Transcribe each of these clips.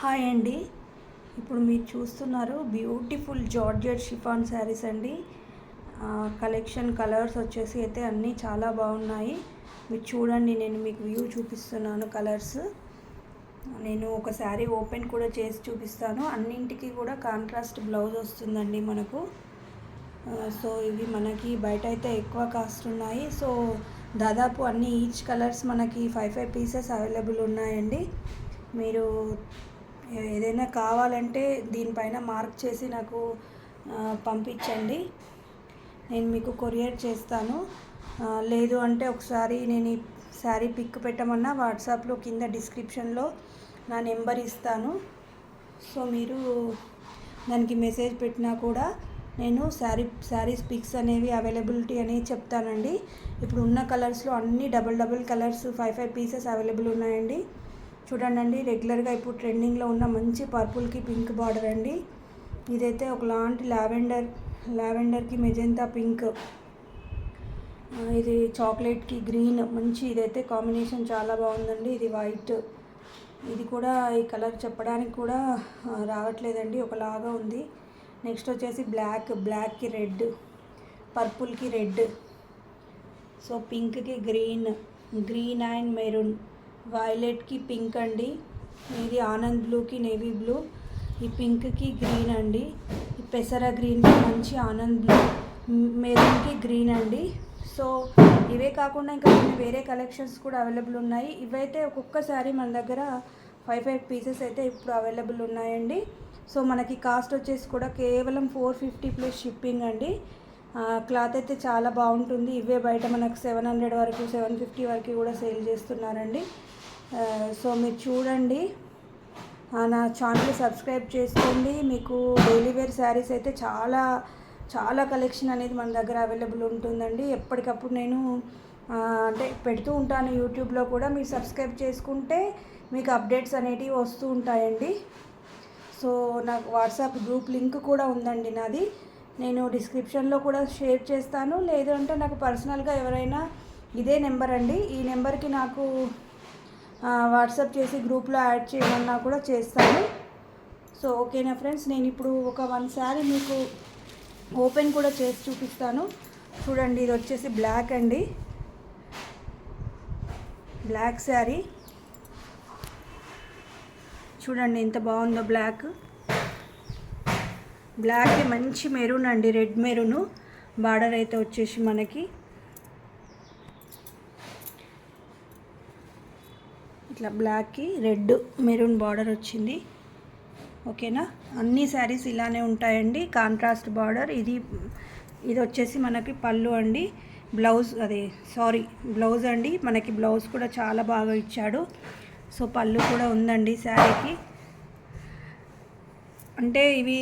Hi అండి. ఇప్పుడు మీరు చూస్తున్నారు బ్యూటిఫుల్ జార్జెట్ షిఫాన్ శారీస్ అండి. కలెక్షన్ కలర్స్ వచ్చేసి అయితే అన్నీ చాలా బాగున్నాయి. మీరు చూడండి, నేను మీకు వ్యూ చూపిస్తున్నాను. కలర్స్ నేను ఒక శారీ ఓపెన్ కూడా చేసి చూపిస్తాను. అన్నింటికి కూడా కాంట్రాస్ట్ బ్లౌజ్ వస్తుందండి మనకు. సో ఇవి మనకి బయట అయితే ఎక్కువ కాస్ట్ ఉన్నాయి. సో దాదాపు అన్ని ఈచ్ కలర్స్ మనకి 5 పీసెస్ అవైలబుల్ ఉన్నాయండి. మీరు ఏదైనా కావాలంటే దీనిపైన మార్క్ చేసి నాకు పంపించండి, నేను మీకు కొరియర్ చేస్తాను. లేదు అంటే ఒకసారి నేను ఈ శారీ పిక్ పెట్టమన్నా వాట్సాప్లో కింద డిస్క్రిప్షన్లో నా నెంబర్ ఇస్తాను. సో మీరు దానికి మెసేజ్ పెట్టినా కూడా నేను శారీస్ పిక్స్ అనేవి అవైలబిలిటీ అనేది చెప్తానండి. ఇప్పుడు ఉన్న కలర్స్లో అన్ని డబుల్ కలర్స్ 5 పీసెస్ అవైలబుల్ ఉన్నాయండి. చూడండి, రెగ్యులర్గా ఇప్పుడు ట్రెండింగ్లో ఉన్న మంచి పర్పుల్కి పింక్ బార్డర్ అండి. ఇదైతే ఒకలాంటి లావెండర్కి మెజెంతా పింక్, ఇది చాక్లెట్కి గ్రీన్, మంచి ఇదైతే కాంబినేషన్ చాలా బాగుందండి. ఇది వైట్, ఇది కూడా ఈ కలర్ చెప్పడానికి కూడా రావట్లేదండి, ఒకలాగా ఉంది. నెక్స్ట్ వచ్చేసి బ్లాక్కి రెడ్, పర్పుల్కి రెడ్, సో పింక్కి గ్రీన్ అండ్ మెరూన్, వైలెట్కి పింక్ అండి. ఇది ఆనంద్ బ్లూకి నేవీ బ్లూ, ఈ పింక్కి గ్రీన్ అండి. ఈ పెసర గ్రీన్కి మంచి ఆనంద్ బ్లూ, మెరూన్కి గ్రీన్ అండి. సో ఇవే కాకుండా ఇంకా కొన్ని వేరే కలెక్షన్స్ కూడా అవైలబుల్ ఉన్నాయి. ఇవైతే ఒక్కొక్కసారి మన దగ్గర 5 పీసెస్ అయితే ఇప్పుడు అవైలబుల్ ఉన్నాయండి. సో మనకి కాస్ట్ వచ్చేసి కూడా కేవలం 450 ప్లస్ షిప్పింగ్ అండి. క్లాత్ అయితే చాలా బాగుంటుంది. ఇవే బయట మనకు 700 వరకు 750 వరకు కూడా సేల్ చేస్తున్నారండి. సో మీరు చూడండి, నా ఛానల్ సబ్స్క్రైబ్ చేసుకోండి. మీకు డైలీ వేర్ శారీస్ అయితే చాలా కలెక్షన్ అనేది మన దగ్గర అవైలబుల్ ఉంటుందండి. ఎప్పటికప్పుడు నేను అంటే పెడుతూ ఉంటాను యూట్యూబ్లో కూడా. మీరు సబ్స్క్రైబ్ చేసుకుంటే మీకు అప్డేట్స్ అనేటివి వస్తూ ఉంటాయండి. సో నాకు వాట్సాప్ గ్రూప్ లింక్ కూడా ఉందండి నాది, నేను డిస్క్రిప్షన్లో కూడా షేర్ చేస్తాను. లేదు అంటే నాకు పర్సనల్గా ఎవరైనా, ఇదే నెంబర్ అండి, ఈ నెంబర్కి నాకు వాట్సాప్ చేసి గ్రూప్లో యాడ్ చేయమన్నా కూడా చేస్తాను. సో ఓకేనా ఫ్రెండ్స్, నేను ఇప్పుడు ఒక 1 శారీ మీకు ఓపెన్ కూడా చేసి చూపిస్తాను. చూడండి, ఇది వచ్చేసి బ్లాక్ అండి, బ్లాక్ శారీ చూడండి ఎంత బాగుందో. బ్లాక్కి మంచి మెరూన్ అండి, రెడ్ మెరూను. బార్డర్ అయితే వచ్చేసి మనకి ఇట్లా బ్లాక్కి రెడ్ మెరూన్ బార్డర్ వచ్చింది. ఓకేనా, అన్ని శారీస్ ఇలానే ఉంటాయండి, కాంట్రాస్ట్ బార్డర్. ఇది వచ్చేసి మనకి పళ్ళు అండి. బ్లౌజ్ అండి. మనకి బ్లౌజ్ కూడా చాలా బాగా ఇచ్చాడు. సో పళ్ళు కూడా ఉందండి శారీకి. అంటే ఇవి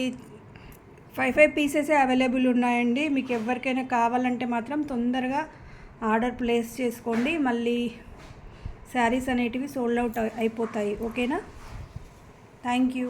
5 పీసెసే అవైలబుల్ ఉన్నాయండి. మీకు ఎవరికైనా కావాలంటే మాత్రం తొందరగా ఆర్డర్ ప్లేస్ చేసుకోండి, మళ్ళీ శారీస్ అనేటివి సోల్డ్ అవుట్ అయిపోతాయి. ఓకేనా, థ్యాంక్ యూ.